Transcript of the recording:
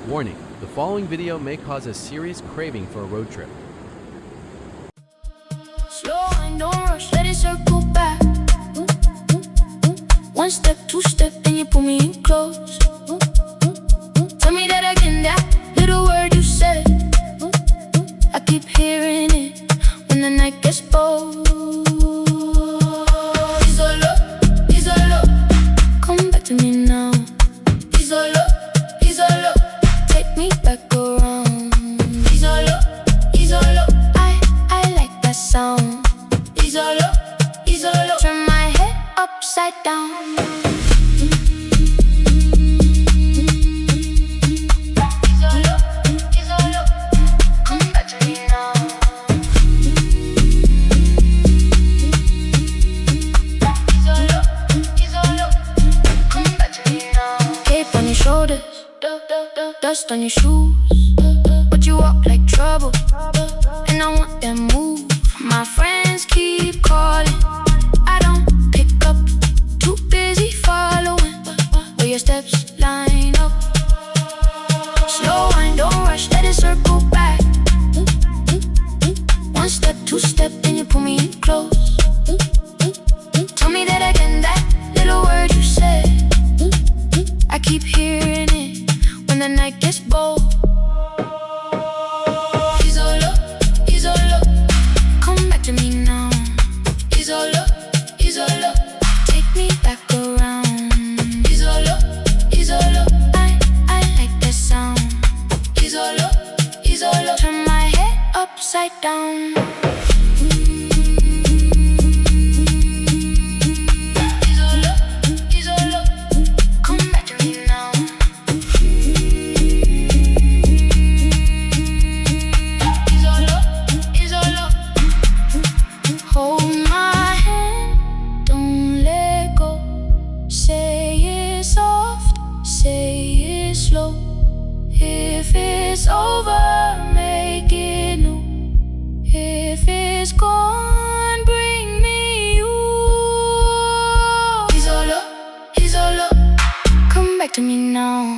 Warning, the following video may cause a serious craving for a road trip. Slow and don't rush, let it circle back. One step, two step, then you pull me in close. Tell me that again, that little word you said. I keep hearing it when the night gets bold. Isolo, come back to me now. Isolo, take me back around. Isolo, I like that sound. Isolo, turn my head upside down. Isolo, come back to me now. Isolo, come back to me now. Cape on your shoulders, dust on your shoes, but you walk like trouble, and I want that move. My friends keep calling, I don't pick up, too busy following where your steps line up. Slow wind, don't rush, let it circle back. One step, two step, then you pull me in close. Tell me that again, that little word you said. I keep hearing it when the night gets bold. Isolo, come back to me now. Isolo, take me back around. Isolo, I like that sound. Isolo, turn my head upside down. Isolo, come back to me now. Isolo, hold my hand, don't let go. Say it soft, say it slow. If it's over, make it new. If it's gone, bring me you. Isolo, come back to me now.